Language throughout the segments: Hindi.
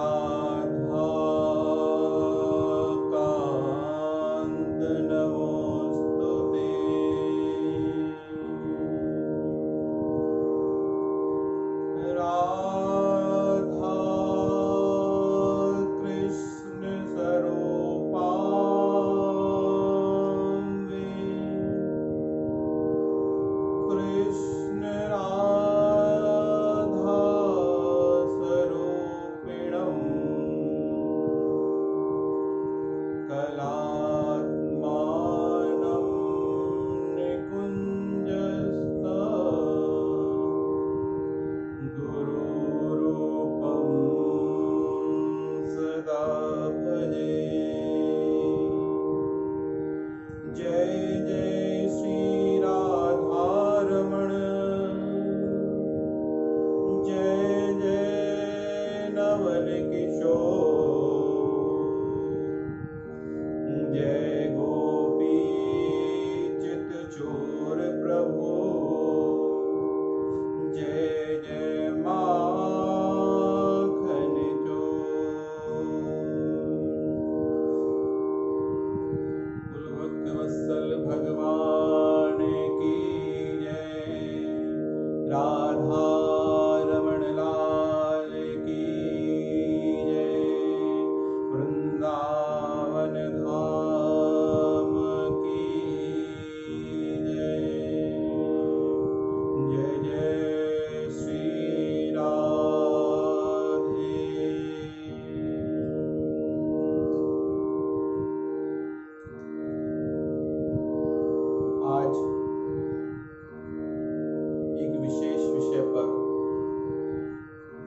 राधा कांत नमोस्तुते। राधा कृष्ण स्वरूपांगे कृष्ण राधा स्वरूपिणम् कलात्मानं निकुञ्जस्थ गुरुरूपं सदा भजे। जय जय श्री राधारमण, जय जय नवल किशोर, जय गोपी चित चोर प्रभु, जय जय माखन चोर। भक्तवत्सल भगवान की जय, राधा रमण लाल की जय, वृंदावन धाम की जय। जय जय श्री राधे। आज एक विशेष विषय पर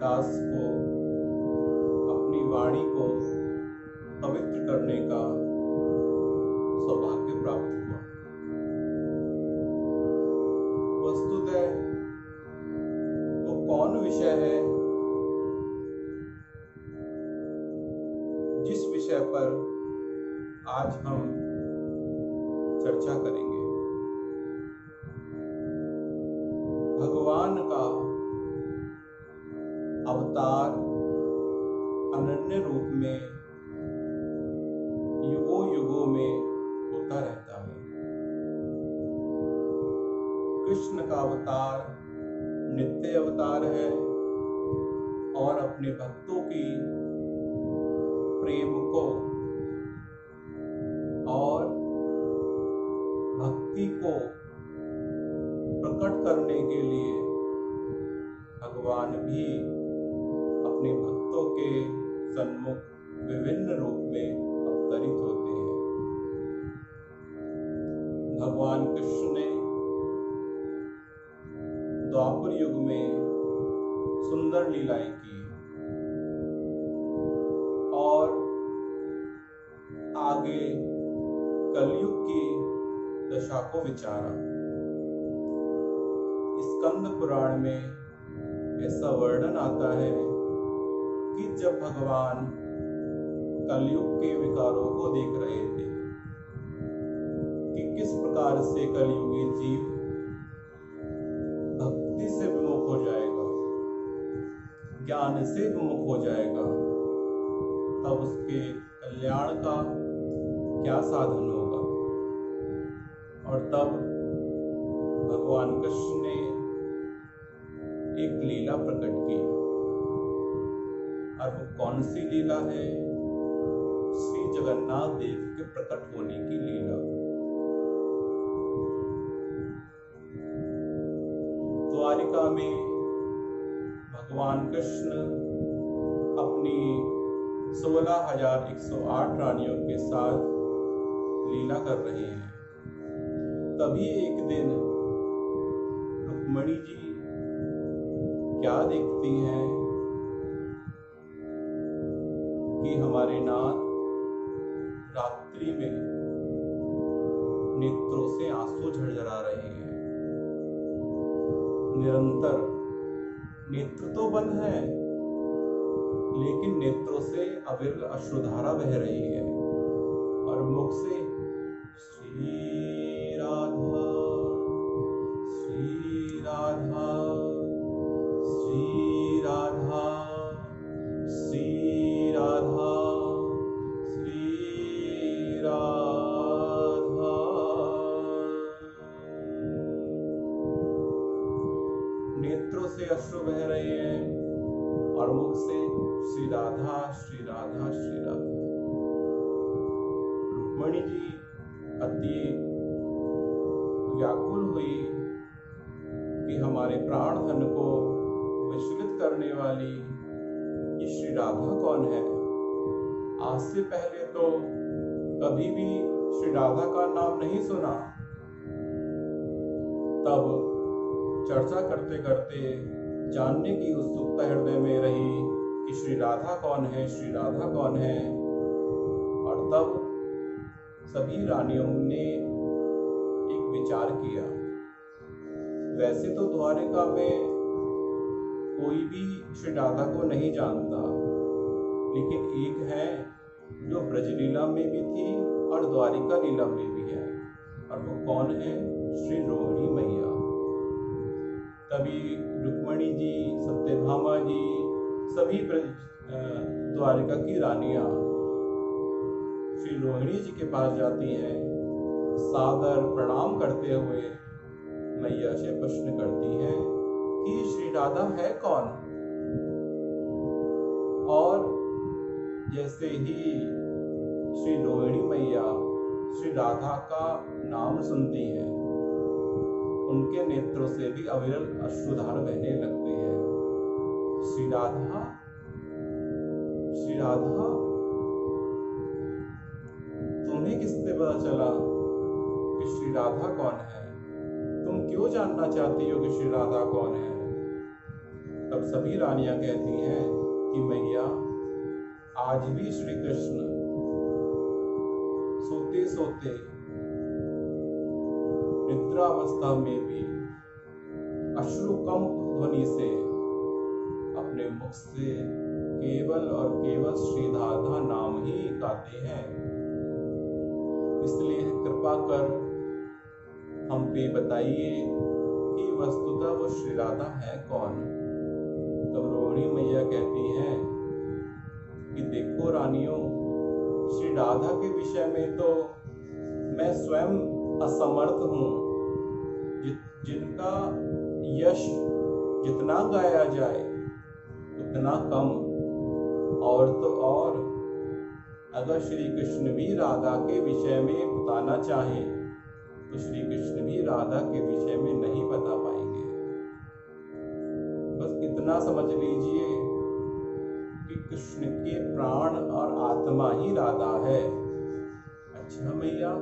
दास को अपनी वाणी को पवित्र करने का सौभाग्य प्राप्त हुआ। वस्तुतः वो कौन विषय है जिस विषय पर आज हम चर्चा करेंगे? भगवान का अवतार अनन्य रूप में युगों युगों में होता रहता है। कृष्ण का अवतार नित्य अवतार है और अपने भक्तों की प्रेम को और भक्ति को प्रकट करने के लिए भगवान भी अपने भक्तों के सन्मुख विभिन्न रूप में अवतरित होते हैं। भगवान कृष्ण ने द्वापर युग में सुंदर लीलाएं की और आगे कलयुग की दशा को विचारा। स्कंद पुराण में ऐसा वर्णन आता है कि जब भगवान कलयुग के विकारों को देख रहे थे कि किस प्रकार से कलयुगी जीव भक्ति से विमुख हो जाएगा, ज्ञान से विमुख हो जाएगा, तब उसके कल्याण का क्या साधन होगा। और तब भगवान कृष्ण ने एक लीला प्रकट की। और वो कौन सी लीला है? श्री जगन्नाथ देव के प्रकट होने की लीला। द्वारिका में भगवान कृष्ण अपनी 16,108 रानियों के साथ लीला कर रहे हैं। तभी एक दिन रुक्मणी जी क्या देखती हैं कि हमारे नाथ रात्रि में नेत्रों से आंसू झरझरा रहे हैं। निरंतर नेत्र तो बंद है, लेकिन नेत्रों से अविरल अश्रुधारा बह रही है और मुख से श्री राधा श्री राधा श्री राधा श्री राधा श्री राधा। रुक्मिणी जी अति व्याकुल हुई कि हमारे प्राण धन को विचलित करने वाली ये श्री राधा कौन है। आज से पहले तो कभी भी श्री राधा का नाम नहीं सुना। तब चर्चा करते करते जानने की उत्सुकता हृदय में रही कि श्री राधा कौन है, श्री राधा कौन है। और तब सभी रानियों ने एक विचार किया। वैसे तो द्वारिका में कोई भी श्री राधा को नहीं जानता, लेकिन एक है जो ब्रजलीला में भी थी और द्वारिका लीला में भी है, और वो कौन है? श्री रोहिणी मैया। तभी रुक्मिणी जी, सत्यभामा जी, सभी द्वारिका की रानियां श्री रोहिणी जी के पास जाती हैं। सादर प्रणाम करते हुए मैया से प्रश्न करती हैं कि श्री राधा है कौन। और जैसे ही श्री रोहिणी मैया श्री राधा का नाम सुनती हैं, उनके नेत्रों से भी अविरल अश्रुधार बहने लगते हैं। श्री राधा, श्री राधा, तुम्हें किससे पता चला कि श्री राधा कौन है? तुम क्यों जानना चाहती हो कि श्री राधा कौन है? तब सभी रानियां कहती हैं कि मैया, आज भी श्री कृष्ण सोते सोते निद्रावस्था में भी अश्रुकंप ध्वनि से अपने मुख से केवल और केवल श्री राधा नाम ही गाते हैं। इसलिए कृपा कर हम पे बताइए कि वस्तुतः वो श्री राधा है कौन। तब रोहिणी मैया कहती हैं कि देखो रानियों, श्री राधा के विषय में तो मैं स्वयं असमर्थ हूँ। जिनका यश जितना गाया जाए उतना कम। और तो और अगर श्री कृष्ण भी राधा के विषय में बताना चाहें तो श्री कृष्ण भी राधा के विषय में नहीं बता पाएंगे। बस इतना समझ लीजिए कि कृष्ण के प्राण और आत्मा ही राधा है। अच्छा मैया,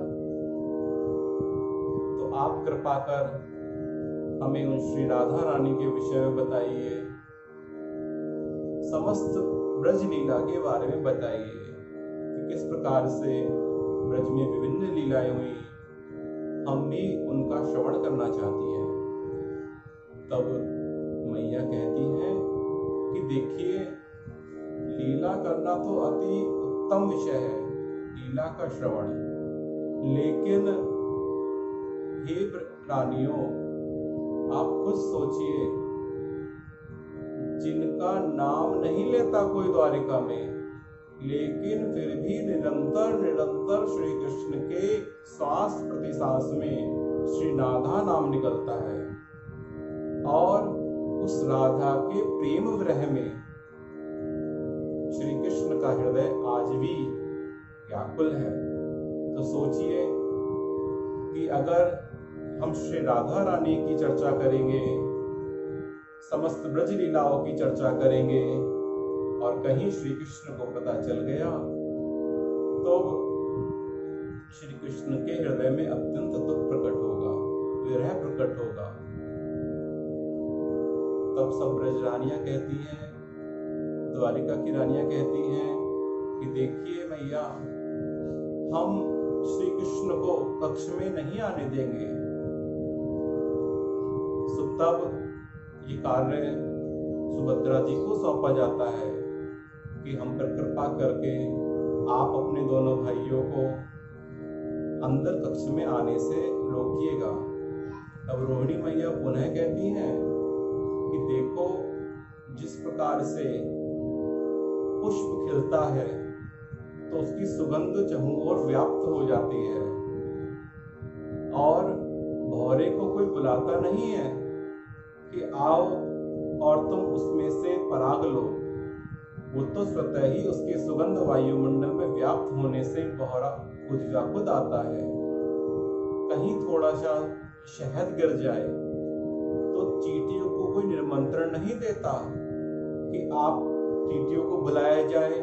तो आप कृपा कर हमें उन श्री राधा रानी के विषय में बताइए। समस्त ब्रज लीला के बारे में बताइए कि किस प्रकार से ब्रज में विभिन्न लीलाएं हुई। हम भी उनका श्रवण करना चाहती हैं। तब मैया कहती हैं कि देखिए, लीला करना तो अति उत्तम विषय है, लीला का श्रवण। लेकिन हे रानियों, आप खुद सोचिए, जिनका नाम नहीं लेता कोई द्वारिका में, लेकिन फिर भी निरंतर निरंतर श्री कृष्ण के श्वास प्रति श्वास में श्री राधा नाम निकलता है, और उस राधा के प्रेम विरह में श्री कृष्ण का हृदय आज भी व्याकुल है। तो सोचिए कि अगर हम श्री राधा रानी की चर्चा करेंगे, समस्त ब्रज लीलाओं की चर्चा करेंगे, और कहीं श्री कृष्ण को पता चल गया तो श्री कृष्ण के हृदय में अत्यंत दुख प्रकट होगा, विरह प्रकट होगा। तब सब ब्रज रानियां कहती हैं, द्वारिका की रानियां कहती हैं कि देखिए मैया, हम श्री कृष्ण को कक्ष में नहीं आने देंगे। तब ये कार्य सुभद्रा जी को सौंपा जाता है कि हम पर कृपा करके आप अपने दोनों भाइयों को अंदर कक्ष में आने से रोकिएगा। तब रोहिणी मैया पुनः कहती हैं कि देखो, जिस प्रकार से पुष्प खिलता है तो उसकी सुगंध चहुं ओर व्याप्त हो जाती है, और भौरे को कोई बुलाता नहीं है कि आओ और तुम उसमें से पराग लो। वो तो स्वतः ही उसके सुगंध वायुमंडल में व्याप्त होने से बहरा खुद का खुद आता है। कहीं थोड़ा सा शहद गिर जाए तो चींटियों को कोई निमंत्रण नहीं देता कि आप चींटियों को बुलाया जाए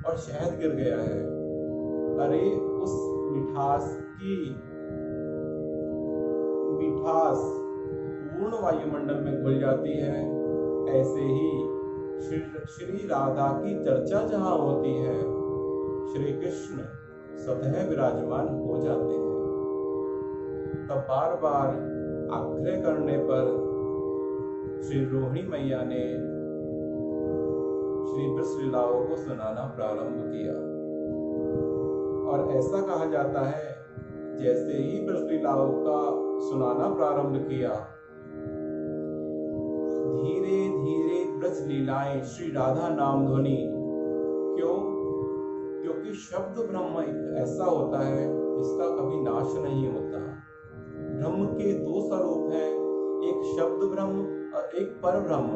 और शहद गिर गया है। अरे उस मिठास पूर्ण वायुमंडल में घुल जाती है। ऐसे ही श्री राधा की चर्चा जहाँ होती है, श्री कृष्ण स्वतः विराजमान हो जाते हैं। तब बार बार आग्रह करने पर श्री रोहिणी मैया ने श्री ब्रज लीलाओं को सुनाना प्रारंभ किया। और ऐसा कहा जाता है, जैसे ही ब्रज लीलाओं का सुनाना प्रारंभ किया, धीरे धीरे ब्रज लीलाएं श्री राधा नाम ध्वनि। क्यों? क्योंकि शब्द ब्रह्म एक ऐसा होता है जिसका कभी नाश नहीं होता। ब्रह्म के दो स्वरूप हैं, एक शब्द ब्रह्म और एक पर ब्रह्म।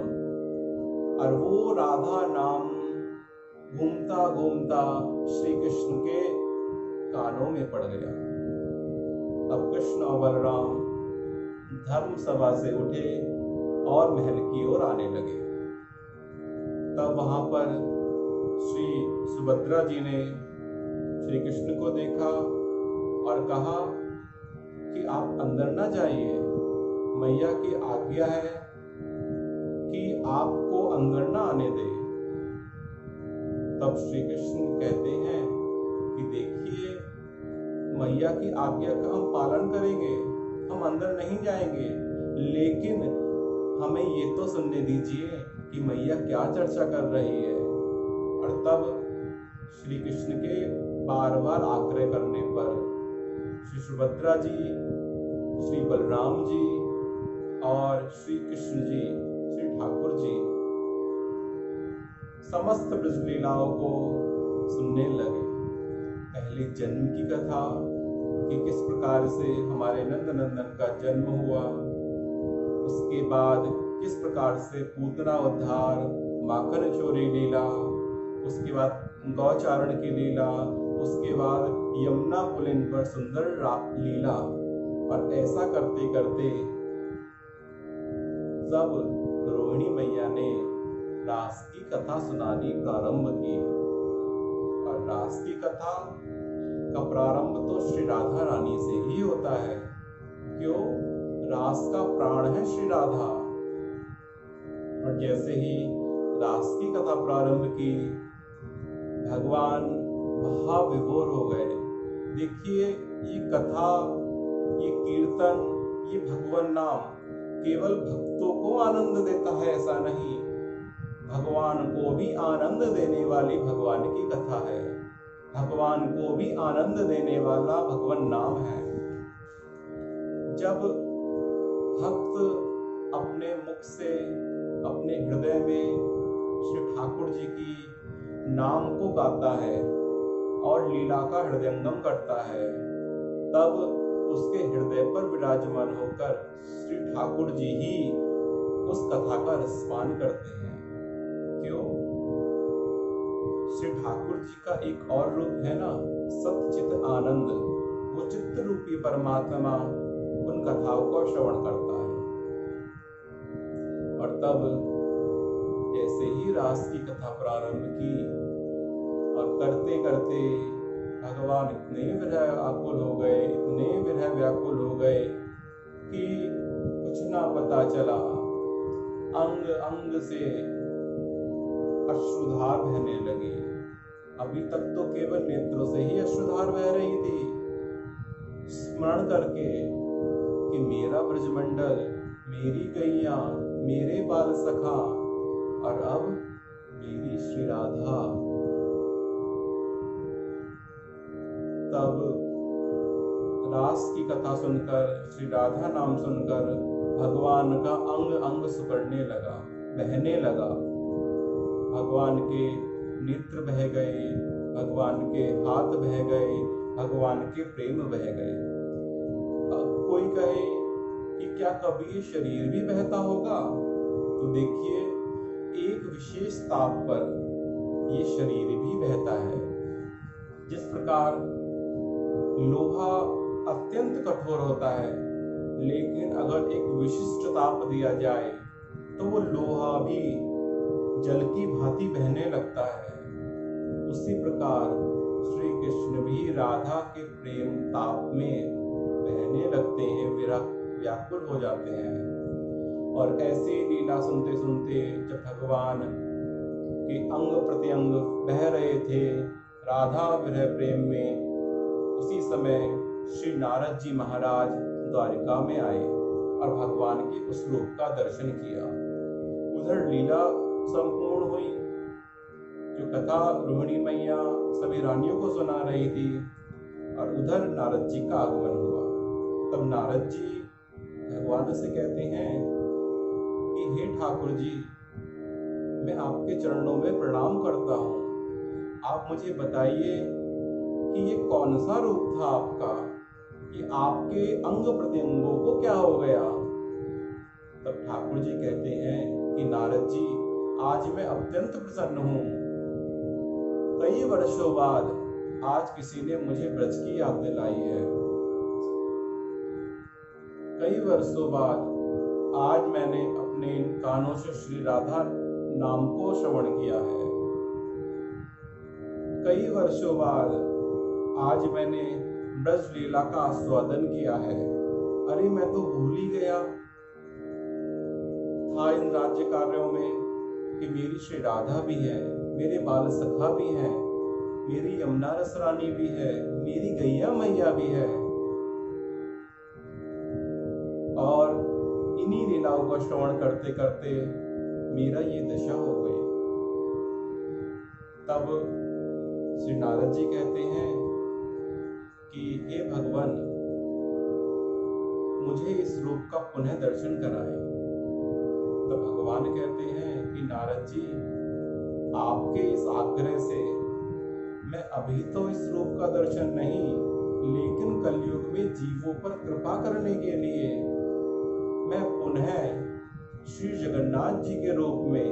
और वो राधा नाम घूमता घूमता श्री कृष्ण के कानों में पड़ गया। तब कृष्ण और बलराम धर्म सभा से उठे और महल की ओर आने लगे। तब वहां पर श्री सुभद्रा जी ने श्री कृष्ण को देखा और कहा कि आप अंदर ना जाइए, मैया की आज्ञा है कि आपको अंदर ना आने दे। तब श्री कृष्ण कहते हैं कि देखिए, मैया की आज्ञा का हम पालन करेंगे, हम अंदर नहीं जाएंगे, लेकिन हमें ये तो सुनने दीजिए कि मैया क्या चर्चा कर रही है। और तब श्री कृष्ण के बार बार आग्रह करने पर श्री सुभद्रा जी, श्री बलराम जी और श्री कृष्ण जी, श्री ठाकुर जी समस्त ब्रज लीलाओं को सुनने लगे। पहले जन्म की कथा कि किस प्रकार से हमारे नंद नंदन का जन्म हुआ, उसके बाद किस प्रकार से पूतना उद्धार, माखन चोरी लीला, उसके बाद गौचारण की लीला, उसके बाद यमुना पुलिन पर सुंदर लीला। और ऐसा करते करते जब रोहिणी मैया ने रास की कथा सुनानी प्रारंभ की, और रास की कथा का प्रारंभ तो श्री राधा रानी से ही होता है। क्यों? रास का प्राण है श्री राधा। और जैसे ही रास की कथा प्रारंभ की, भगवान भाव विभोर हो गए। देखिए, ये कथा, ये कीर्तन, ये भगवान नाम केवल भक्तों को आनंद देता है ऐसा नहीं, भगवान को भी आनंद देने वाली भगवान की कथा है। भगवान को भी आनंद देने वाला भगवान नाम है। जब भक्त अपने मुख से, अपने हृदय में श्री ठाकुर जी की नाम को गाता है और लीला का हृदयंगम करता है, तब उसके हृदय पर विराजमान होकर श्री ठाकुर जी ही उस कथा का रसपान करते हैं। क्यों? श्री ठाकुर जी का एक और रूप है ना, सतचित आनंद। वो चित्त रूपी परमात्मा उन कथाओं को श्रवण करता है। और तब जैसे ही रास की कथा प्रारंभ की, और करते करते भगवान इतने विरह आकुल हो गए, इतने विरह व्याकुल हो गए कि कुछ ना पता चला। अंग अंग से अश्रुधार बहने लगे। अभी तक तो केवल नेत्रों से ही अश्रुधार बह रही थी, स्मरण करके कि मेरा ब्रजमंडल, मेरी गैया, मेरे बाल सखा, और अब मेरी श्री राधा। तब रास की कथा सुनकर, श्री राधा नाम सुनकर भगवान का अंग अंग सिकुड़ने लगा, बहने लगा। भगवान के नेत्र बह गए, भगवान के हाथ बह गए, भगवान के प्रेम बह गए। अब कोई कहे कि क्या कभी ये शरीर भी बहता होगा? तो देखिए, एक विशेष ताप पर ये शरीर भी बहता है। जिस प्रकार लोहा अत्यंत कठोर होता है, लेकिन अगर एक विशिष्ट ताप दिया जाए तो वो लोहा भी जल की भांति बहने लगता है। उसी प्रकार श्री कृष्ण भी राधा के प्रेम ताप में बहने लगते हैं, व्याकुल हो जाते हैं। और ऐसे लीला सुनते सुनते जब भगवान के अंग प्रत्यंग बह रहे थे राधा विरह प्रेम में, उसी समय श्री नारद जी महाराज द्वारिका में आए और भगवान के उस रूप का दर्शन किया। उधर लीला संपूर्ण हुई, जो कथा रोहिणी मैया सभी रानियों को सुना रही थी, और उधर नारद जी का आगमन हुआ। तब नारद जी भगवान से कहते हैं कि हे ठाकुर जी, मैं आपके चरणों में प्रणाम करता हूँ, आप मुझे बताइए कि ये कौन सा रूप था आपका, कि आपके अंग प्रत्यंगों को क्या हो गया। तब ठाकुर जी कहते हैं कि नारद जी, आज मैं अत्यंत प्रसन्न हूँ। कई वर्षों बाद आज किसी ने मुझे ब्रज की याद दिलाई है। कई वर्षों बाद आज मैंने अपने कानों से श्री राधा नाम को श्रवण किया है। कई वर्षों बाद आज मैंने ब्रज लीला का आस्वादन किया है। अरे मैं तो भूल ही गया था इन राज्य कार्यों में कि मेरी श्री राधा भी है, मेरे बाल सखा भी हैं, मेरी यमुना रस रानी भी है, मेरी गैया मैया भी है, और इन्हीं लीलाओं का श्रवण करते करते मेरा ये दशा हो गई। तब श्री नारद जी कहते हैं कि हे भगवान, मुझे इस रूप का पुनः दर्शन कराएं। तो भगवान कहते हैं कि नारद जी, आपके इस आग्रह से मैं अभी तो इस रूप का दर्शन नहीं, लेकिन कलयुग में जीवों पर कृपा करने के लिए मैं पुनः श्री जगन्नाथ जी के रूप में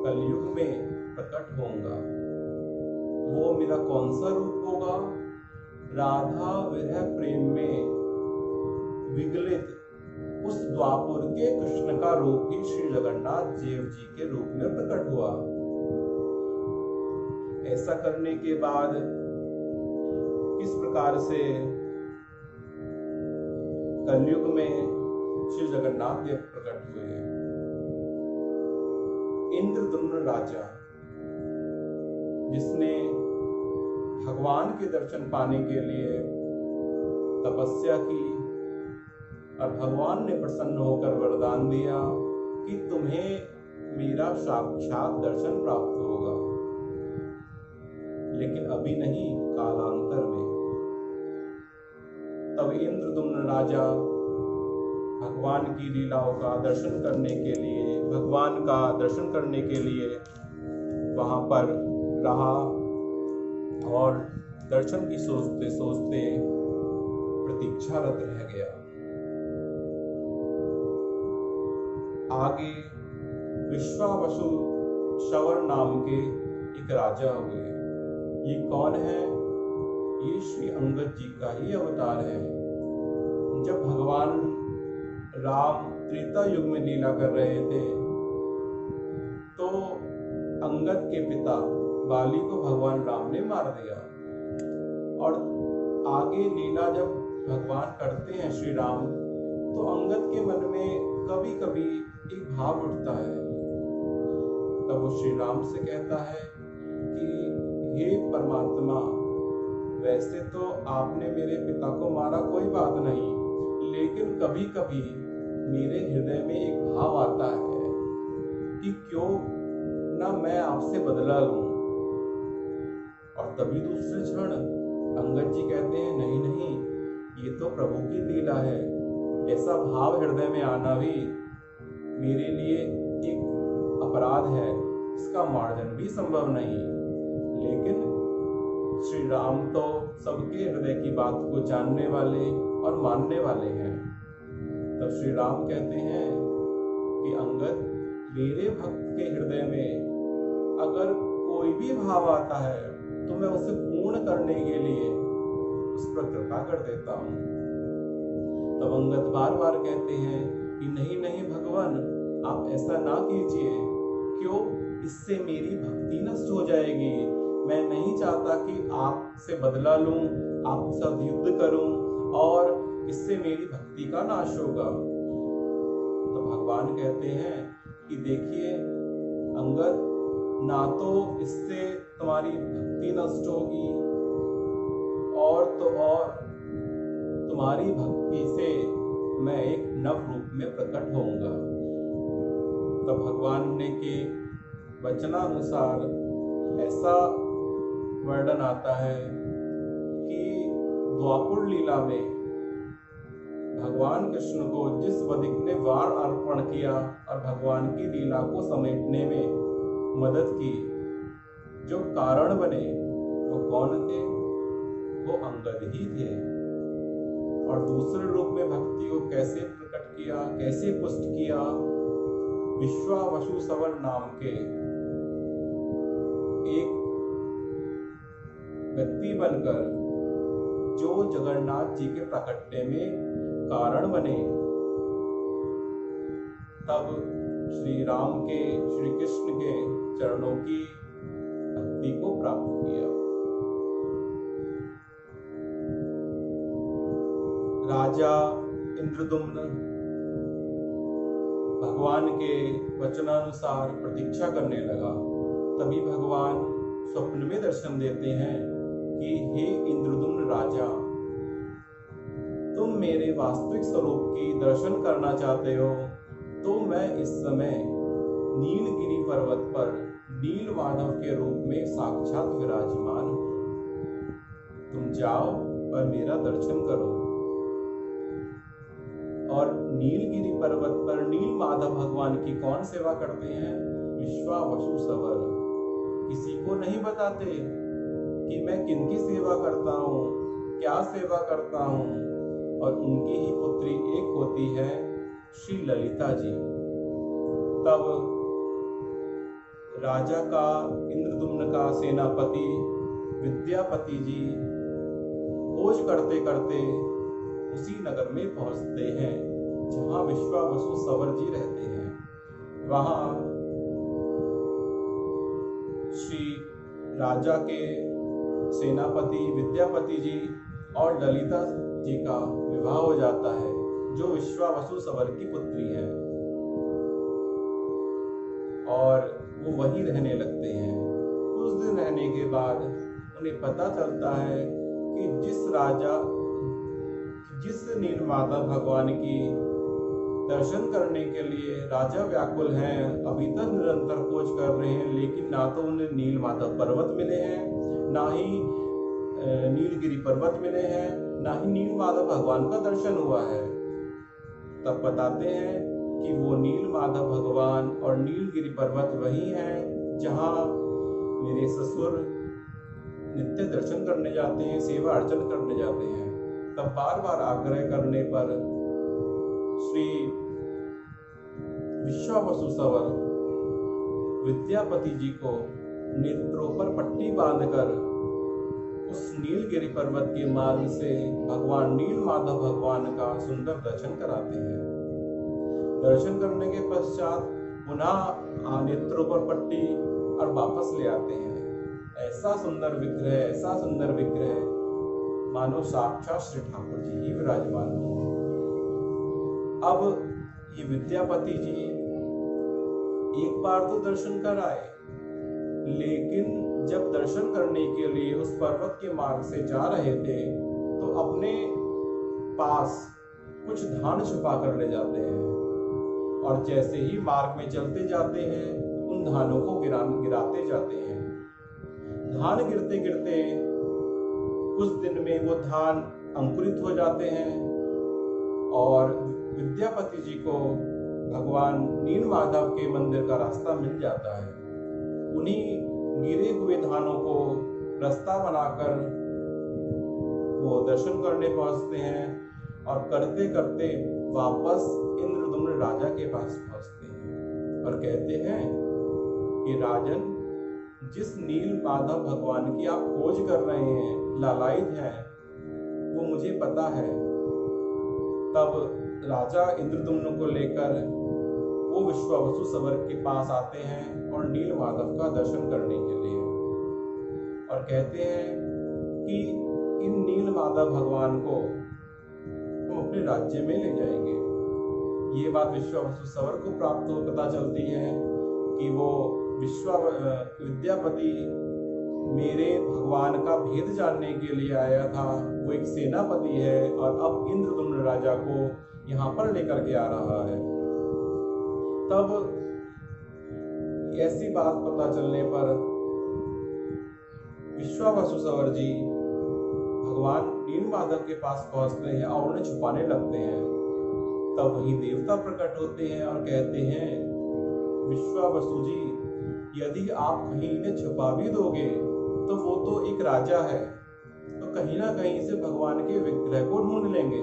कलयुग में प्रकट होऊंगा। वो मेरा कौन सा रूप होगा? राधा विरह प्रेम में विगलित उस द्वापर के कृष्ण का रूप ही श्री जगन्नाथ देव जी के रूप में प्रकट हुआ। ऐसा करने के बाद किस प्रकार से कलयुग में श्री जगन्नाथ देव प्रकट हुए। इंद्रद्युम्न राजा, जिसने भगवान के दर्शन पाने के लिए तपस्या की, और भगवान ने प्रसन्न होकर वरदान दिया कि तुम्हें मेरा साक्षात दर्शन प्राप्त होगा, लेकिन अभी नहीं, कालांतर में। तब इंद्रद्युम्न राजा भगवान की लीलाओं का दर्शन करने के लिए, भगवान का दर्शन करने के लिए वहां पर रहा, और दर्शन की सोचते सोचते प्रतीक्षारत रह गया। आगे विश्वावसु शवर नाम के एक राजा हुए। ये कौन है? ये श्री अंगद जी का ही अवतार है। जब भगवान राम त्रेता युग में लीला कर रहे थे, तो अंगद के पिता बाली को भगवान राम ने मार दिया, और आगे लीला जब भगवान करते हैं श्री राम, तो अंगद के मन में कभी कभी एक भाव उठता है। तब वो श्री राम से कहता है कि हे परमात्मा, वैसे तो आपने मेरे पिता को मारा, कोई बात नहीं, लेकिन कभी कभी मेरे हृदय में एक भाव आता है कि क्यों ना मैं आपसे बदला लूं। और तभी दूसरे क्षण अंगद जी कहते हैं, नहीं नहीं, ये तो प्रभु की लीला है, ऐसा भाव हृदय में आना भी मेरे लिए एक अपराध है, इसका मार्जन भी संभव नहीं। लेकिन श्री राम तो सबके हृदय की बात को जानने वाले और मानने वाले हैं। तब श्री राम कहते हैं कि अंगद, मेरे भक्त के हृदय में अगर कोई भी भाव आता है तो मैं उसे पूर्ण करने के लिए उस पर कृपा कर देता हूँ। तब अंगद बार बार कहते हैं कि नहीं नहीं भगवान, आप ऐसा ना कीजिए। क्यों? इससे मेरी भक्ति नष्ट हो जाएगी। मैं नहीं चाहता कि आपसे बदला लूं, आपके साथ युद्ध करूं और इससे मेरी भक्ति का नाश होगा। तो भगवान कहते हैं कि देखिए अंगद, ना तो इससे तुम्हारी भक्ति नष्ट होगी और तो और तुम्हारी भक्ति से मैं एक नव रूप में प्रकट होऊंगा। तब भगवान ने के वचनानुसार ऐसा वर्णन आता है कि द्वापर लीला में भगवान कृष्ण को जिस बधिक ने वार अर्पण किया और भगवान की लीला को समेटने में मदद की, जो कारण बने वो कौन थे? वो अंगद ही थे। और दूसरे रूप में भक्ति को कैसे प्रकट किया, कैसे पुष्ट किया? विश्वावसु सवर नाम के एक व्यक्ति बनकर जो जगन्नाथ जी के प्राकट्य में कारण बने, तब श्री राम के, श्री कृष्ण के चरणों की भक्ति को प्राप्त किया। राजा इंद्रदुम्न भगवान के वचनानुसार प्रतीक्षा करने लगा। तभी भगवान स्वप्न में दर्शन देते हैं कि हे इंद्रदुम्न राजा, तुम मेरे वास्तविक स्वरूप की दर्शन करना चाहते हो तो मैं इस समय नीलगिरी पर्वत पर नील माधव के रूप में साक्षात विराजमान हूं। तुम जाओ और मेरा दर्शन करो। और नीलगिरी पर्वत पर नील माधव भगवान की कौन सेवा करते हैं? विश्वावसु सवर। किसी को नहीं बताते कि मैं किनकी सेवा करता हूँ, क्या सेवा करता हूँ। और उनकी ही पुत्री एक होती है श्री ललिता जी। तब राजा का, इंद्रदुम्न का सेनापति विद्यापति जी खोज करते करते उसी नगर में पहुंचते हैं जहां विश्वावसु सवर जी रहते हैं। वहां श्री राजा के सेनापति विद्यापति जी और ललिता जी का विवाह हो जाता है, जो विश्वावसु सवर की पुत्री है। और वो वहीं रहने लगते हैं। कुछ दिन रहने के बाद उन्हें पता चलता है कि जिस नील माधव भगवान की दर्शन करने के लिए राजा व्याकुल हैं, अभी तक निरंतर खोज कर रहे हैं, लेकिन ना तो उन्हें नील माधव पर्वत मिले हैं, ना ही नीलगिरी पर्वत मिले हैं, ना ही नील माधव भगवान का दर्शन हुआ है। तब बताते हैं कि वो नील माधव भगवान और नीलगिरी पर्वत वही हैं जहां मेरे ससुर नित्य दर्शन करने जाते हैं, सेवा अर्चन करने जाते हैं। तब बार बार आग्रह करने पर श्री विश्वावसु सवर विद्यापति जी को नेत्रों पर पट्टी बांधकर उस नीलगिरी पर्वत के मार्ग से भगवान नील माधव भगवान का सुंदर दर्शन कराते हैं। दर्शन करने के पश्चात पुनः नेत्रों पर पट्टी और वापस ले आते हैं। ऐसा सुंदर विग्रह, ऐसा सुंदर विग्रह, मानो साक्षात श्री ठाकुर जी ही विराजमान हो। अब ये विद्यापति जी एक बार तो दर्शन कर आए, लेकिन जब दर्शन करने के लिए उस पर्वत के मार्ग से जा रहे थे तो अपने पास कुछ धान छुपा कर ले जाते हैं। और जैसे ही मार्ग में चलते जाते हैं उन धानों को गिराते जाते हैं। धान गिरते गिरते कुछ दिन में वो धान अंकुरित हो जाते हैं और विद्यापति जी को भगवान नील माधव के मंदिर का रास्ता मिल जाता है। उन्हीं गिरे हुए धानों को रास्ता बनाकर वो दर्शन करने पहुंचते हैं और करते करते वापस इंद्रदुम्न राजा के पास पहुंचते हैं और कहते हैं कि राजन, जिस नील माधव भगवान की आप खोज कर रहे हैं, लालायित हैं, वो मुझे पता है। तब राजा इंद्रदुम्न को लेकर वो विश्वावसु सवर के पास आते हैं और नील माधव का दर्शन करने के लिए, और कहते हैं कि इन नील माधव भगवान को हम अपने राज्य में ले जाएंगे। ये बात विश्वावसु सवर को प्राप्त हो पता चलती है कि वो विद्यापति मेरे भगवान का भेद जानने के लिए आया था, वो एक सेनापति है और अब इंद्रदुम्न राजा को यहाँ पर लेकर के आ रहा है। तब ऐसी बात पता चलने पर विश्वावसु सवर जी भगवान नील माधव के पास पहुंचते हैं और उन्हें छुपाने लगते हैं। तब वही देवता प्रकट होते हैं और कहते हैं, विश्वावसु जी, यदि आप कहीं इन्हें छुपा भी दोगे तो वो तो एक राजा है, तो कहीं ना कहीं से भगवान के विग्रह को ढूंढ लेंगे।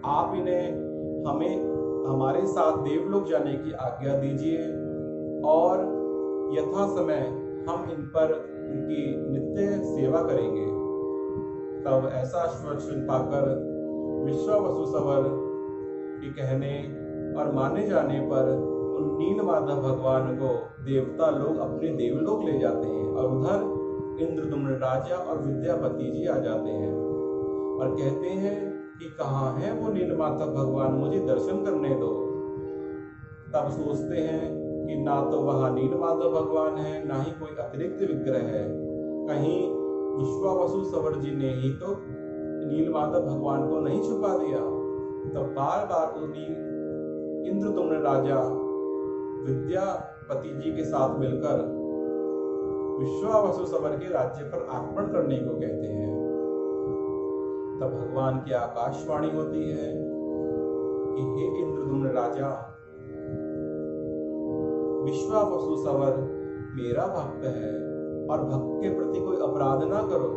आप इन्हें हमारे साथ देवलोक जाने की आज्ञा दीजिए और यथा समय हम इन पर इनकी नित्य सेवा करेंगे। तब ऐसा आश्वासन पाकर विश्वावसु सवर के कहने और माने जाने पर उन नील माधव भगवान को देवता लोग अपने देवलोक ले जाते हैं और उधर इंद्रदुम्न राजा और विद्यापति जी आ जाते हैं और कहते हैं कि कहाँ है वो नील माधव भगवान, मुझे दर्शन करने दो। तब सोचते हैं कि ना तो वहाँ नील माधव भगवान है, ना ही कोई अतिरिक्त विग्रह है, कहीं विश्वावसु सवर जी ने ही तो नील माधव भगवान को नहीं छुपा दिया। तब बार बार उन्हीं इंद्रदुम्न राजा विद्यापति जी के साथ मिलकर विश्वावसु सवर के राज्य पर आक्रमण करने को कहते हैं। तब भगवान की आकाशवाणी होती है कि हे इंद्रदुम्न राजा, विश्वावसु सवर मेरा भक्त है और भक्त के प्रति कोई अपराध ना करो।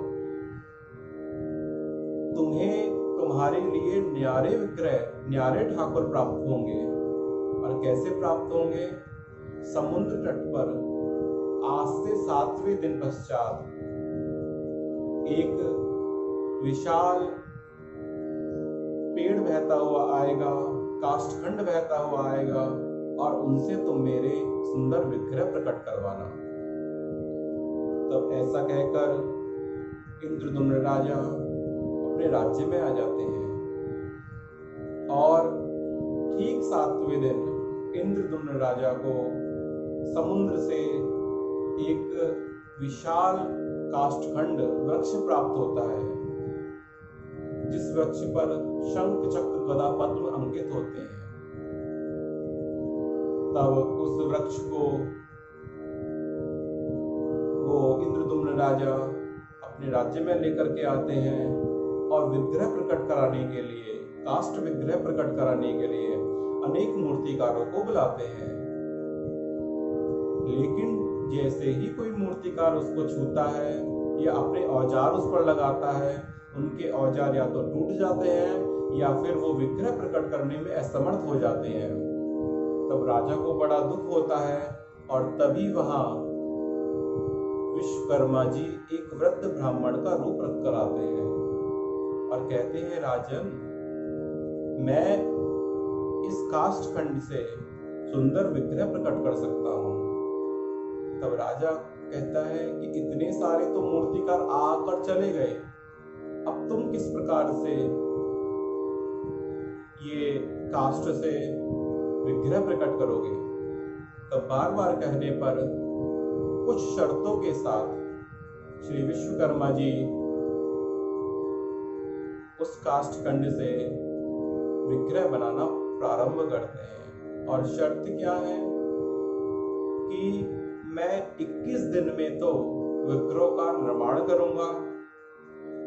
तुम्हें तुम्हारे लिए न्यारे विग्रह, न्यारे ठाकुर प्राप्त होंगे। और कैसे प्राप्त होंगे? समुद्र तट पर आज से 7वें दिन पश्चात एक विशाल पेड़ बहता हुआ आएगा, काष्ठखंड बहता हुआ आएगा और उनसे तुम मेरे सुंदर विग्रह प्रकट करवाना। तब ऐसा कहकर इंद्रदुम्न राजा अपने राज्य में आ जाते हैं और ठीक 7वें दिन इंद्रदुम्न राजा को समुद्र से एक विशाल काष्ठखंड वृक्ष प्राप्त होता है, जिस वृक्ष पर शंख चक्र गदा पद्म अंकित होते हैं। तब उस वृक्ष को वो इंद्रदुम्न राजा अपने राज्य में लेकर के आते हैं और विग्रह प्रकट कराने के लिए, काष्ठ विग्रह प्रकट कराने के लिए अनेक मूर्तिकारों को बुलाते हैं। लेकिन जैसे ही कोई मूर्तिकार उसको छूता है या अपने औजार उस पर लगाता है, उनके औजार या तो टूट जाते हैं या फिर वो विग्रह प्रकट करने में असमर्थ हो जाते हैं। तब राजा को बड़ा दुख होता है और तभी वहां विश्वकर्मा जी एक वृद्ध ब्राह्मण का रूप रख कर आते हैं और कहते हैं, राजन, मैं इस काष्ठखंड से सुंदर विग्रह प्रकट कर सकता हूँ। तब राजा कहता है कि इतने सारे तो मूर्तिकार आकर चले गए, अब तुम किस प्रकार से ये काष्ठ से विग्रह प्रकट करोगे? तब बार बार कहने पर कुछ शर्तों के साथ श्री विश्वकर्मा जी उस काष्ठखंड से विग्रह बनाना प्रारंभ करते हैं। और शर्त क्या है कि मैं 21 दिन में तो विग्रहों का निर्माण करूंगा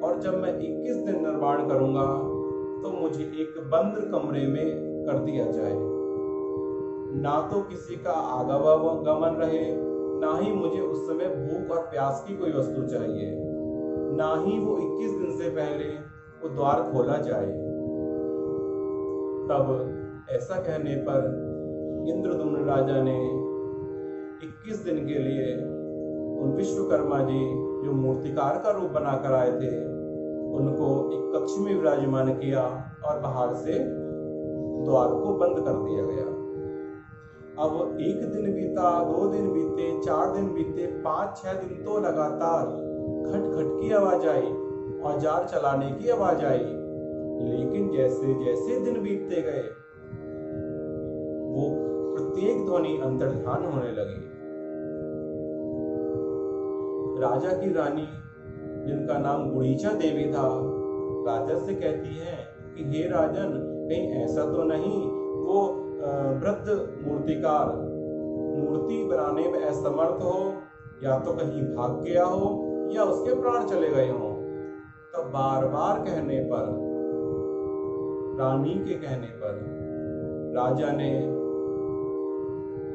और जब मैं 21 दिन निर्माण करूंगा तो मुझे एक बंद कमरे में कर दिया जाए, ना तो किसी का आगमन रहे, ना ही मुझे उस समय भूख और प्यास की कोई वस्तु चाहिए, ना ही वो 21 दिन से पहले वो द्वार खोला जाए। तब ऐसा कहने पर इंद्रदुम्न राजा ने 21 दिन के लिए उन विश्वकर्मा जी जो मूर्तिकार का रूप बनाकर आए थे, उनको एक कक्ष में विराजमान किया और बाहर से द्वार को बंद कर दिया गया। अब 1 दिन बीता, 2 दिन बीते, 4 दिन बीते, 5-6 दिन तो लगातार खट खट की आवाज आई, औजार चलाने की आवाज आई। लेकिन जैसे जैसे दिन बीतते गए, वो प्रत्येक ध्वनि अंतर्ध्यान होने लगी। राजा की रानी, जिनका नाम गुड़ीचा देवी था, राजा से कहती है कि हे राजन, कहीं ऐसा तो नहीं वो वृद्ध मूर्तिकार मूर्ति बनाने में असमर्थ हो, या तो कहीं भाग गया हो या उसके प्राण चले गए हों। तब बार बार कहने पर, रानी के कहने पर, राजा ने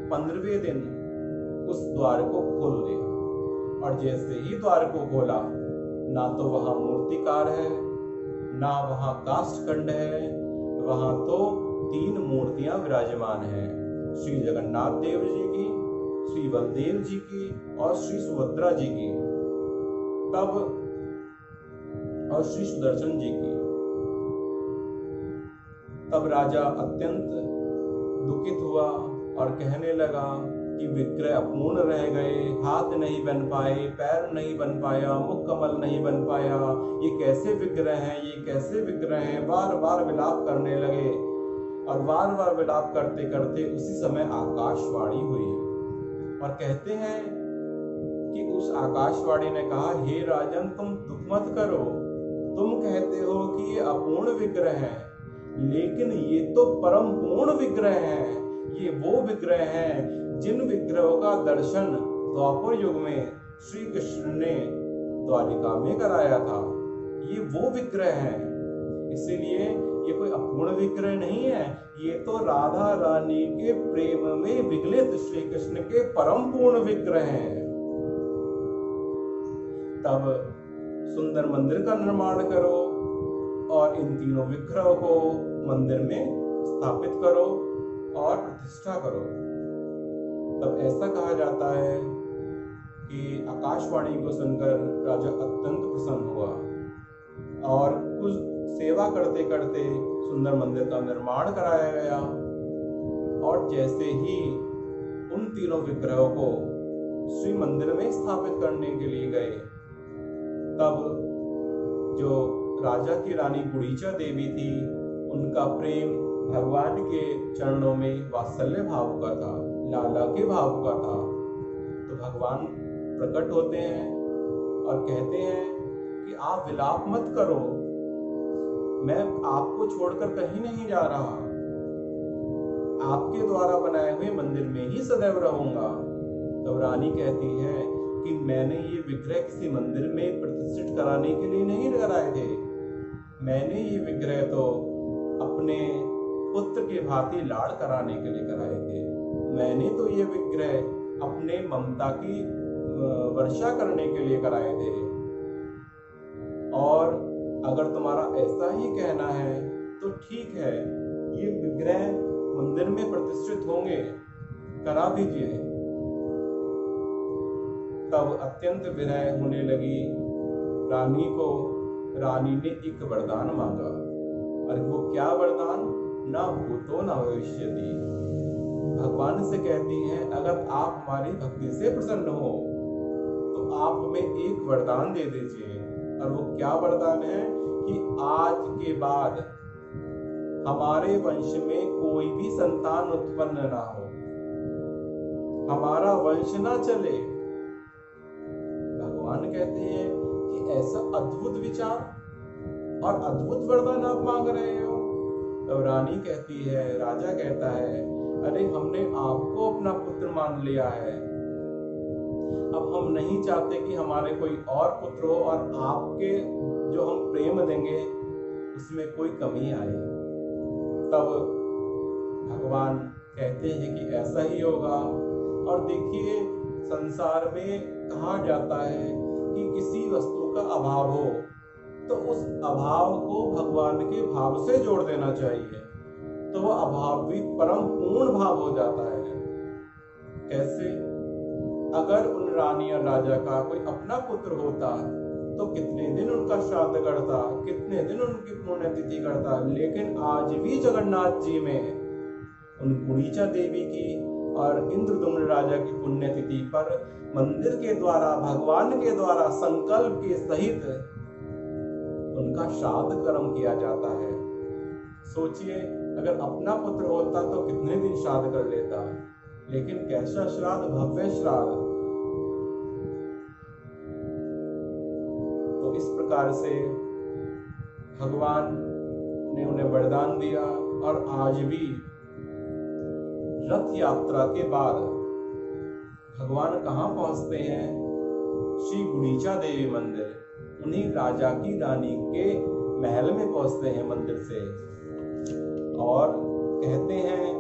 15वें दिन उस द्वार को खोल दिया। और जैसे ही द्वार को खोला, ना तो वहां मूर्तिकार है, ना वहां काष्ठखंड है, वहां तो 3 मूर्तियां विराजमान हैं, श्री जगन्नाथ देव जी की, श्री बलदेव जी की और श्री सुभद्रा जी की, तब और श्री सुदर्शन जी की। तब राजा अत्यंत दुखित हुआ और कहने लगा कि विग्रह अपूर्ण रह गए, हाथ नहीं बन पाए, पैर नहीं बन पाया, मुख कमल नहीं बन पाया, ये कैसे विग्रह हैं, ये कैसे विग्रह हैं। बार बार विलाप करने लगे और बार बार विलाप करते करते उसी समय आकाशवाणी हुई और कहते हैं कि उस आकाशवाणी ने कहा, हे राजन, तुम दुख मत करो, तुम कहते हो कि ये अपूर्ण विग्रह है, लेकिन ये तो परम पूर्ण विग्रह है। ये वो विग्रह हैं जिन विग्रहों का दर्शन द्वापर युग में श्री कृष्ण ने द्वारिका में कराया था। ये वो विग्रह हैं, इसीलिए ये कोई अपूर्ण विग्रह नहीं है, ये तो राधा रानी के प्रेम में विगलित श्री कृष्ण के परम पूर्ण विग्रह हैं। तब सुंदर मंदिर का निर्माण करो और इन तीनों विग्रहों को मंदिर में स्थापित करो और प्रतिष्ठा करो। तब ऐसा कहा जाता है कि आकाशवाणी को सुनकर राजा अत्यंत प्रसन्न हुआ और कुछ सेवा करते करते सुंदर मंदिर का निर्माण कराया गया। और जैसे ही उन तीनों विग्रहों को श्री मंदिर में स्थापित करने के लिए गए, तब जो राजा की रानी गुड़ीचा देवी थी, उनका प्रेम भगवान के चरणों में वात्सल्य भाव का था, लाला के भाव का था। तो भगवान प्रकट होते हैं और कहते हैं कि आप विलाप मत करो, मैं आपको छोड़कर कहीं नहीं जा रहा, आपके द्वारा बनाए हुए मंदिर में ही सदैव रहूंगा। तब रानी कहती है कि मैंने ये विग्रह किसी मंदिर में प्रतिष्ठित कराने के लिए नहीं कराए थे, मैंने ये विग्रह तो अपने पुत्र के भांति लाड़ कराने के लिए कराए थे। मैंने तो ये विग्रह अपने ममता की वर्षा करने के लिए कराए थे। और अगर तुम्हारा ऐसा ही कहना है तो ठीक है, ये विग्रह मंदिर में प्रतिष्ठित होंगे, करा दीजिए। तब अत्यंत विरह होने लगी रानी को। रानी ने एक वरदान मांगा, और वो क्या वरदान? ना भूतो ना भविष्यति। भगवान से कहती हैं, अगर आप हमारी भक्ति से प्रसन्न हो तो आप हमें एक वरदान दे दीजिए। और वो क्या वरदान है कि आज के बाद हमारे वंश में कोई भी संतान उत्पन्न ना हो, हमारा वंश ना चले। भगवान कहते हैं कि ऐसा अद्भुत विचार और अद्भुत वरदान आप मांग रहे हो। तब रानी कहती है, राजा कहता है, अरे हमने आपको अपना पुत्र मान लिया है, अब हम नहीं चाहते कि हमारे कोई और पुत्र हो और आपके जो हम प्रेम देंगे उसमें कोई कमी आए। तब भगवान कहते हैं कि ऐसा ही होगा। और देखिए, संसार में कहा जाता है कि किसी वस्तु का अभाव हो तो उस अभाव को भगवान के भाव से जोड़ देना चाहिए, तो वह अभाव भी परम पूर्ण भाव हो जाता है। कैसे? अगर उन रानी और राजा का कोई अपना पुत्र होता तो कितने दिन उनका श्राद्ध करता, कितने दिन उनकी पुण्यतिथि करता। लेकिन आज भी जगन्नाथ जी में उन गुड़ीचा देवी की और इंद्रदुम्न राजा की पुण्यतिथि पर मंदिर के द्वारा, भगवान के द्वारा संकल्प के सहित उनका श्राद्ध कर्म किया जाता है। सोचिए, अगर अपना पुत्र होता तो कितने दिन श्राद्ध कर लेता, लेकिन कैसा श्राद्ध, भव्य श्राद्ध। तो इस प्रकार से भगवान ने उन्हें वरदान दिया और आज भी रथ यात्रा के बाद भगवान कहाँ पहुंचते हैं? श्री गुड़ीचा देवी मंदिर, उन्हीं राजा की रानी के महल में पहुंचते हैं मंदिर से। और कहते हैं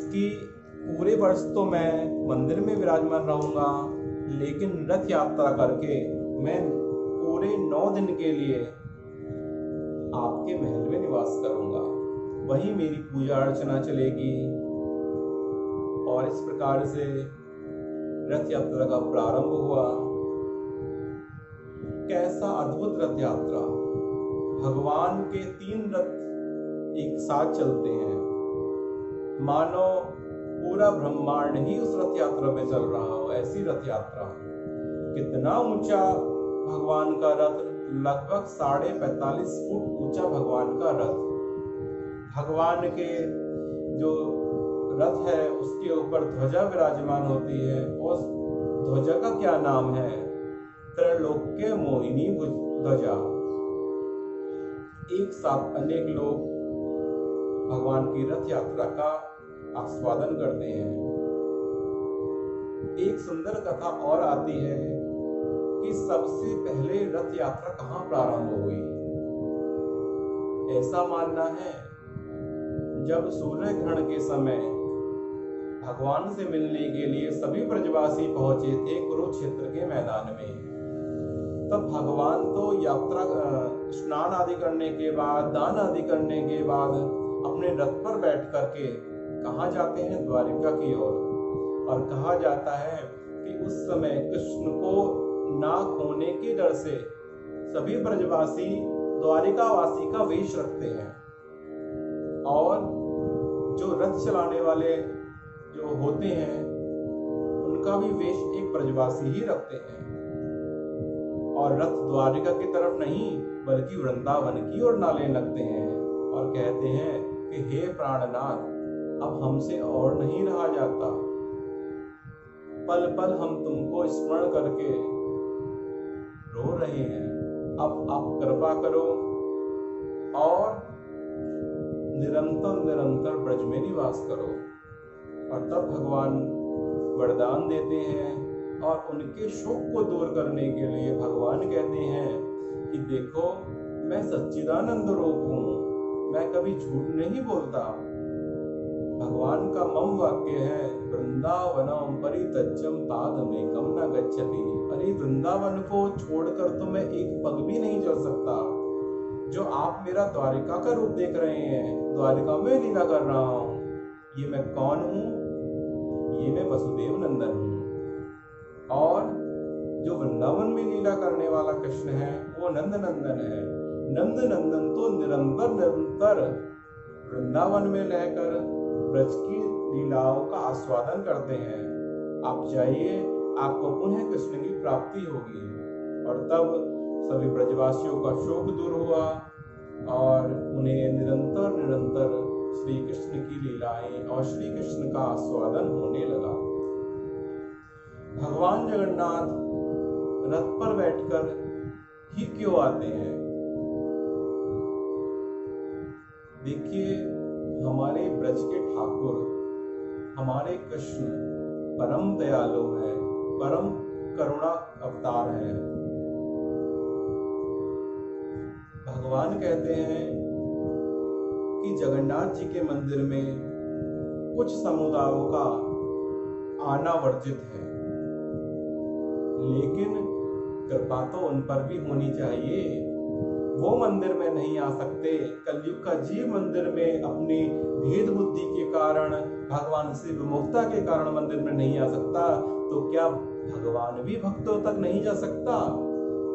कि पूरे वर्ष तो मैं मंदिर में विराजमान रहूंगा, लेकिन रथ यात्रा करके मैं पूरे 9 दिन के लिए आपके महल में निवास करूंगा, वहीं मेरी पूजा अर्चना चलेगी। और इस प्रकार से रथ यात्रा का प्रारंभ हुआ। कैसा अद्भुत रथ यात्रा! भगवान के 3 रथ एक साथ चलते हैं, मानो पूरा ब्रह्मांड ही उस रथ यात्रा पे चल रहा हो, ऐसी रथ यात्रा। कितना ऊंचा भगवान का रथ, लगभग 45.5 फुट ऊंचा भगवान का रथ। भगवान के जो रथ है उसके ऊपर ध्वजा विराजमान होती है। उस ध्वजा का क्या नाम है? त्रैलोक्य मोहिनी ध्वजा। एक साथ अनेक लोग भगवान की रथ यात्रा का आस्वादन करते हैं। एक सुंदर कथा और आती है कि सबसे पहले रथ यात्रा कहाँ प्रारंभ हुई। ऐसा मानना है जब सूर्य ग्रहण के समय भगवान से मिलने के लिए सभी ब्रजवासी पहुंचे थे कुरुक्षेत्र के मैदान में, तब भगवान तो यात्रा स्नान आदि करने के बाद, दान आदि करने के बाद अपने रथ पर बैठ करके कहाँ जाते हैं? द्वारिका की ओर। और कहा जाता है कि उस समय कृष्ण को ना खोने के डर से सभी ब्रजवासी द्वारिकावासी का वेश रखते हैं, और जो रथ चलाने वाले जो होते हैं उनका भी वेश एक ब्रजवासी ही रखते हैं। और रथ द्वारिका की तरफ नहीं बल्कि वृंदावन की ओर नाले लगते हैं और कहते हैं कि हे प्राणनाथ, अब हमसे और नहीं रहा जाता, पल पल हम तुमको स्मरण करके रो रहे हैं, अब आप कृपा करो और निरंतर निरंतर ब्रज में निवास करो। और तब भगवान वरदान देते हैं और उनके शोक को दूर करने के लिए भगवान कहते हैं कि देखो, मैं सच्चिदानंद रूप हूँ, मैं कभी झूठ नहीं बोलता। भगवान का मम वाक्य है, वृंदावनम परित्यज्यम पादमेकम न गच्छति। अरे वृंदावन को छोड़कर तो मैं एक पग भी नहीं चल सकता। जो आप मेरा द्वारिका का रूप देख रहे हैं, द्वारिका में लीला कर रहा हूँ, ये मैं कौन हूँ? ये मैं वसुदेव नंदन हूँ। और जो वृंदावन में लीला करने वाला कृष्ण है वो नंद नंदन है। नंद नंदन तो निरंतर निरंतर वृंदावन में रहकर ब्रज की लीलाओं का आस्वादन करते हैं। आप जाइए, आपको पुनः कृष्ण की प्राप्ति होगी। और तब सभी ब्रजवासियों का शोक दूर हुआ और उन्हें निरंतर निरंतर श्री कृष्ण की लीलाएं और श्री कृष्ण का आस्वादन होने लगा। भगवान जगन्नाथ रथ पर बैठकर ही क्यों आते हैं? देखिए, हमारे ब्रज के ठाकुर, हमारे कृष्ण परम दयालु हैं, परम करुणा अवतार हैं। भगवान कहते हैं कि जगन्नाथ जी के मंदिर में कुछ समुदायों का आना वर्जित है, लेकिन कृपा तो उन पर भी होनी चाहिए। वो मंदिर में नहीं आ सकते। कलयुग का जीव मंदिर में अपनी भेद बुद्धि के कारण, भगवान से विमुखता के कारण मंदिर में नहीं आ सकता, तो क्या भगवान भी भक्तों तक नहीं जा सकता,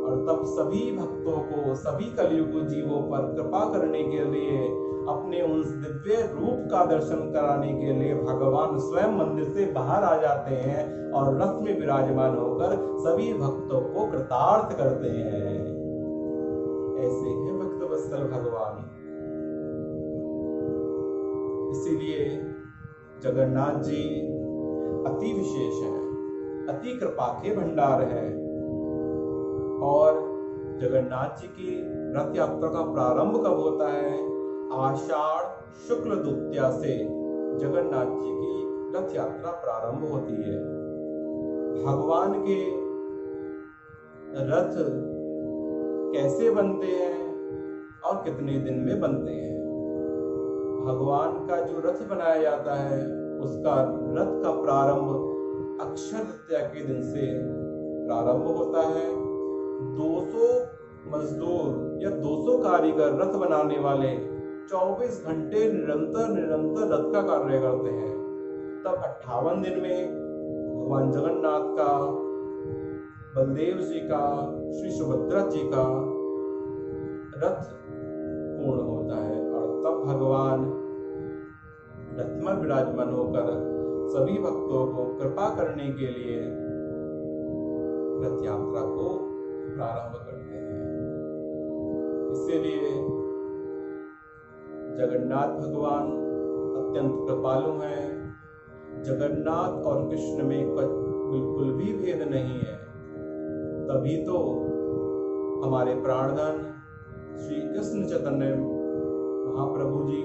और तब सभी भक्तों को, सभी कलयुग जीवों पर कृपा करने के लिए, अपने उस दिव्य रूप का दर्शन कराने के लिए भगवान स्वयं मंदिर से बाहर आ जाते हैं और रथ में विराजमान होकर सभी भक्तों को कृतार्थ करते हैं। ऐसे हैं भक्त वत्सल भगवान। इसीलिए जगन्नाथ जी अति विशेष हैं, अति कृपा के भंडार हैं। और जगन्नाथ जी की रथ यात्रा का प्रारंभ कब होता है? आषाढ़ शुक्ल द्वितीया से जगन्नाथ जी की रथ यात्रा प्रारंभ होती है। भगवान के रथ कैसे बनते हैं और कितने दिन में बनते हैं? भगवान का जो रथ बनाया जाता है, उसका रथ का प्रारंभ अक्षय तृतीया के दिन से प्रारंभ होता है। 200 मजदूर या 200 कारीगर रथ बनाने वाले 24 घंटे निरंतर रथ का कार्य करते हैं। तब 58 दिन में भगवान जगन्नाथ का, बलदेव जी का, श्री सुभद्रा जी का रथ पूर्ण होता है, और तब भगवान रथ में विराजमान होकर सभी भक्तों को कृपा करने के लिए रथ यात्रा को प्रारंभ करते हैं। इसीलिए जगन्नाथ भगवान अत्यंत कृपालु हैं। जगन्नाथ और कृष्ण में बिल्कुल भी भेद नहीं है। तभी तो हमारे प्राणधन श्री कृष्ण चैतन्य महाप्रभु जी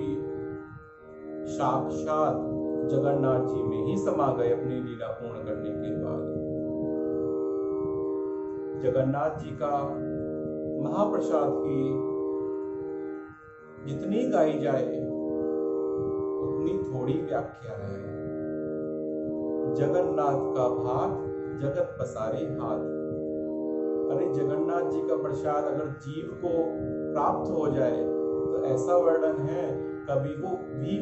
साक्षात जगन्नाथ जी में ही समा गए अपनी लीला पूर्ण करने के बाद। जगन्नाथ जी का महाप्रसाद की जितनी गाई जाए उतनी थोड़ी व्याख्या है। जगन्नाथ का भात जगत पसारे हाथ। अरे जगन्नाथ जी का प्रसाद अगर जीव को प्राप्त हो जाए तो ऐसा वर्णन है, कभी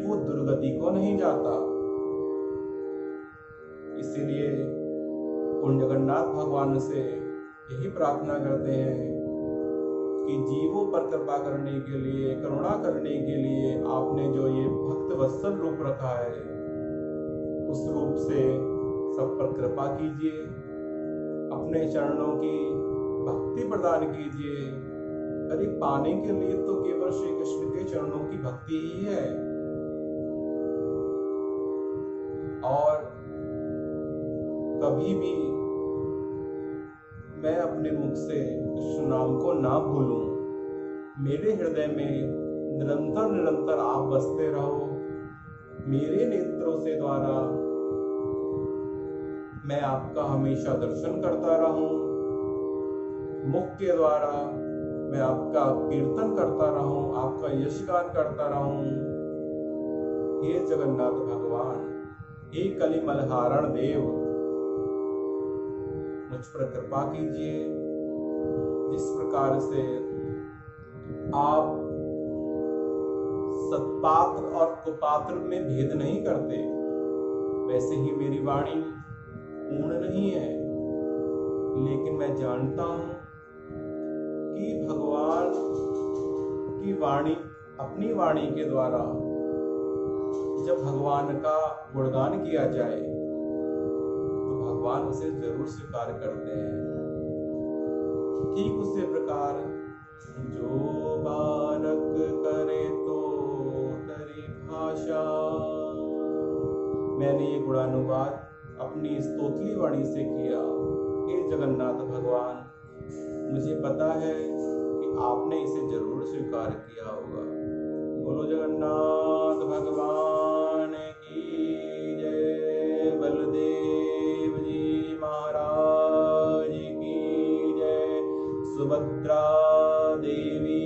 वो दुर्गति को नहीं जाता। इसीलिए उन जगन्नाथ भगवान से यही प्रार्थना करते हैं कि जीवों पर कृपा करने के लिए, करुणा करने के लिए आपने जो ये भक्त वत्सल रूप रखा है, उस रूप से सब पर कृपा कीजिए, अपने चरणों की भक्ति प्रदान कीजिए। अरे पाने के लिए तो केवल श्री कृष्ण के चरणों की भक्ति ही है, और कभी भी मैं अपने मुख से कृष्ण नाम को ना भूलूं। मेरे हृदय में निरंतर आप बसते रहो। मेरे नेत्रों से द्वारा मैं आपका हमेशा दर्शन करता रहूं। मुख के द्वारा मैं आपका कीर्तन करता रहूं, आपका यशगान करता रहूं। हे जगन्नाथ भगवान, हे कलिमलहारण देव, मुझ पर कृपा कीजिए। जिस प्रकार से आप सत्पात्र और कुपात्र में भेद नहीं करते, वैसे ही मेरी वाणी पूर्ण नहीं है, लेकिन मैं जानता हूं कि भगवान की वाणी, अपनी वाणी के द्वारा जब भगवान का गुणगान किया जाए तो भगवान उसे जरूर स्वीकार करते हैं। ठीक उसी प्रकार जो बालक करे तो तरी भाषा, मैंने ये गुणानुवाद अपनी स्तोत्री वाणी से किया। हे जगन्नाथ भगवान, मुझे पता है कि आपने इसे जरूर स्वीकार किया होगा। बोलो जगन्नाथ भगवान की जय, बलदेव जी महाराज की जय, सुभद्रा देवी